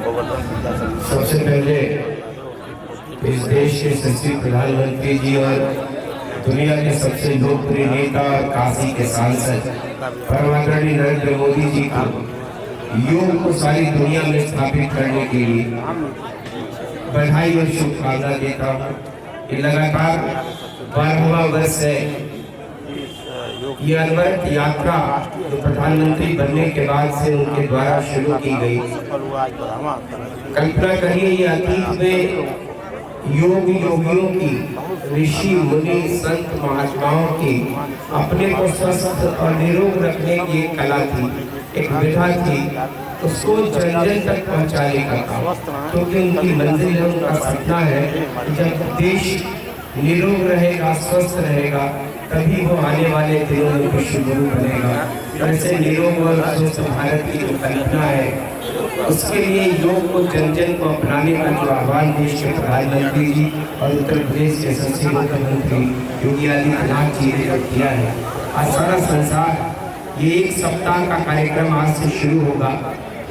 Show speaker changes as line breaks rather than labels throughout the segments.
सबसे पहले इस देश के यशस्वी प्रधानमंत्री जी और दुनिया के सबसे लोकप्रिय नेता और काशी के सांसद परम आदरणीय नरेंद्र मोदी जी को योग को सारी दुनिया में स्थापित करने के लिए बधाई और शुभकामना देता हूँ। ये लगातार 12वां वर्ष है। ये अनवरत यात्रा जो प्रधानमंत्री बनने के बाद से उनके द्वारा शुरू की गई। कल्पना करिए, ये अतीत में योग योगियों की, ऋषि मुनि संत महात्माओं की अपने को स्वस्थ और निरोग रखने की एक कला थी, एक विधा थी, उसको जन जन तक पहुंचाने का था। क्योंकि उनकी मंजिल है, उनका सपना है कि जब देश निरोग रहेगा, स्वस्थ रहेगा, तभी वो आने वाले दिनों में विश्व गुरु बनेगा। ऐसे निरोग और स्वस्थ भारत की जो कल्पना है, उसके लिए योग को जन जन को अपनाने का जो आह्वान देश के प्रधानमंत्री जी और उत्तर प्रदेश के यशस्वी मुख्यमंत्री योगी आदित्यनाथ जी ने किया है। आज सारा संसार ये एक सप्ताह का कार्यक्रम आज से शुरू होगा।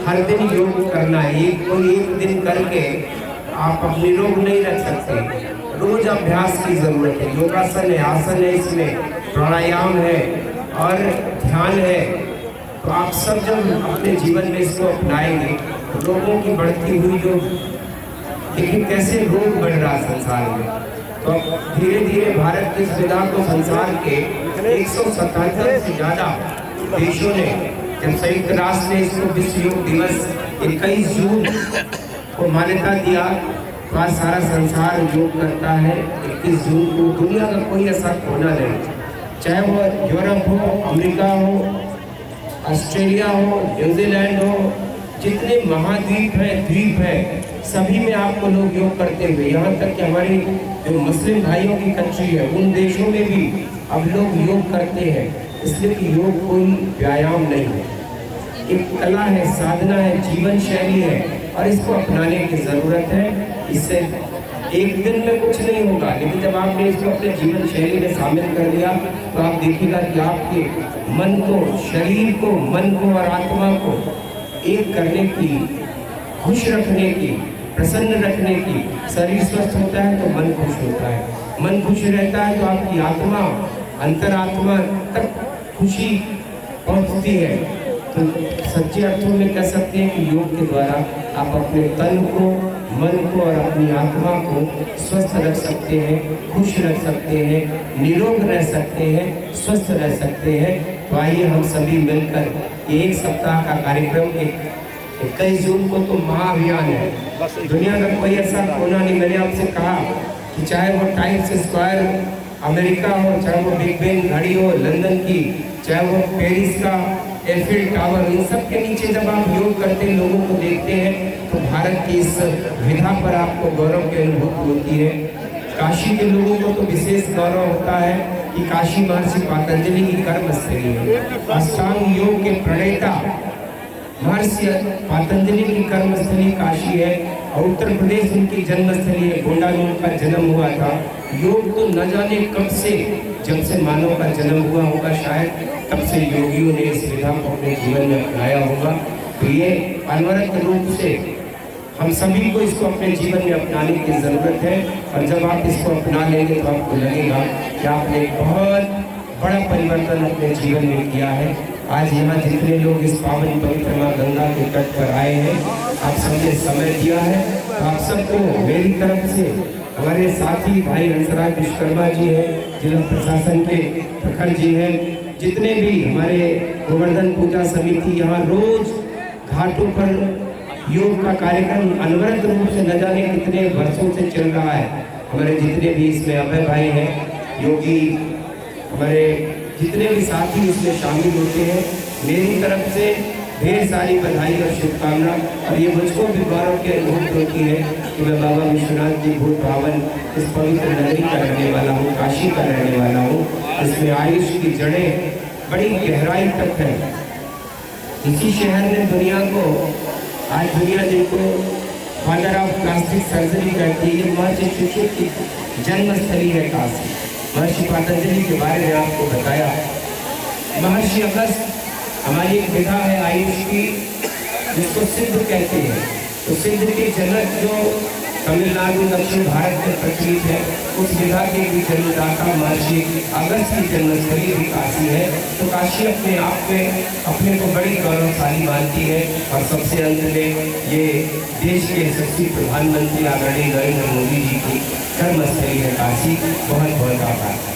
हर दिन योग करना है। एक दिन करके आप अपनी रोग नहीं रख सकते। रोज अभ्यास की जरूरत है। योगासन है, आसन है, इसमें प्राणायाम है और ध्यान है। तो आप सब जब अपने जीवन में इसको अपनाएंगे, लोगों की बढ़ती हुई जो देखिए कैसे रोग बढ़ रहा है संसार में, तो धीरे धीरे भारत की इस विधा को संसार के 177 से ज्यादा देशों ने, जब संयुक्त राष्ट्र ने इसको विश्व योग दिवस 21 जून को मान्यता दिया, तो आज सारा संसार योग करता है। 21 जून को दुनिया का कोई ऐसा कोना नहीं, चाहे वो यूरोप हो, अमेरिका हो, ऑस्ट्रेलिया हो, न्यूजीलैंड हो, जितने महाद्वीप हैं, द्वीप हैं, सभी में आपको लोग योग करते हुए, यहाँ तक कि हमारे जो मुस्लिम भाइयों की कंट्री है, उन देशों में भी अब लोग योग करते हैं। इसलिए कि योग कोई व्यायाम नहीं है, एक कला है, साधना है, जीवन शैली है और इसको अपनाने की जरूरत है। इससे एक दिन में कुछ नहीं होगा, लेकिन जब आपने इसको अपने जीवन शैली में शामिल कर लिया तो आप देखिएगा कि आपके मन को, शरीर को, मन को और आत्मा को एक करने की, खुश रखने की, प्रसन्न रखने की। शरीर स्वस्थ होता है तो मन खुश होता है, मन खुश रहता है तो आपकी आत्मा, अंतरात्मा तक खुशी पहुंचती है। तो सच्चे अर्थों में कह सकते हैं कि योग के द्वारा आप अपने तन को, मन को और अपनी आत्मा को स्वस्थ रख सकते हैं, खुश रख सकते हैं, निरोग रह सकते हैं, स्वस्थ रह सकते हैं। तो आइए हम सभी मिलकर एक सप्ताह का कार्यक्रम, 21 जून को तो महाअभियान है। दुनिया का कोई ऐसा कोना नहीं। मैंने आपसे कहा कि चाहे वो टाइम्स स्क्वायर अमेरिका हो, चाहे वो बिग बेन घड़ी हो लंदन की, चाहे वो पेरिस का एफिल टावर, इन सब के नीचे जब आप योग करते लोगों को देखते हैं तो भारत की इस विधा पर आपको गौरव की अनुभूति होती है। काशी के लोगों को तो विशेष गौरव होता है कि काशी महर्षि पतंजलि की कर्मस्थली है। अष्टांग योग के प्रणेता महर्षि पतंजलि की कर्मस्थली काशी है और उत्तर प्रदेश उनकी जन्मस्थली है। गोंडा में उनका जन्म हुआ था। योग तो न जाने कब से, जब से मानव का जन्म हुआ होगा शायद, तब से योगियों ने इस विधा को अपने जीवन में अपनाया होगा। तो ये अनवरत रूप से हम सभी को इसको अपने जीवन में अपनाने की जरूरत है। और जब आप इसको अपना लेंगे तो आपको लगेगा कि आपने बहुत बड़ा परिवर्तन अपने जीवन में किया है। आज यहाँ जितने लोग इस पावन पवित्र माँ गंगा के तट पर आए हैं, आप सबने समय दिया है, तो आप सबको मेरी तरफ से, हमारे साथी भाई हंसराज विश्वकर्मा जी हैं, जिला प्रशासन के प्रखर जी हैं, जितने भी हमारे गोवर्धन पूजा समिति यहाँ रोज घाटों पर योग का कार्यक्रम अनवरत रूप से न जाने कितने वर्षों से चल रहा है। हमारे जितने भी इसमें अभय भाई हैं, योगी, हमारे जितने भी साथी इसमें शामिल होते हैं, मेरी तरफ से ढेर सारी बधाई और शुभकामना। और ये मुझको भी गौरव की अनुभूति होती है कि मैं बाबा विश्वनाथ जी भूत पावन इस पवित्र नगरी का रहने वाला हूँ, काशी का रहने वाला हूँ। इसमें आयुष की जड़ें बड़ी गहराई तक है। इसी शहर ने दुनिया को, आज दुनिया जिनको फादर ऑफ प्लास्टिक सर्जरी कहती है, ये महर्षि सुश्रुत की जन्मस्थली है काशी। महर्षि पतंजलि के बारे में आपको बताया। महर्षि अगस्त हमारी एक विधा है आयुष की, जिसको सिद्ध कहते हैं। तो सिद्ध की जनक जो तमिलनाडु दक्षिण भारत में प्रचलित है, उस विधा के भी जन्मदाता महर्षि अगस्त्य की जन्मस्थली भी काशी है। तो काशी अपने आप में अपने को बड़ी गौरवशाली मानती है। और सबसे अंत में ये देश के यशस्वी प्रधानमंत्री आदरणीय नरेंद्र मोदी जी की जन्मस्थली है काशी। बहुत बहुत आभार।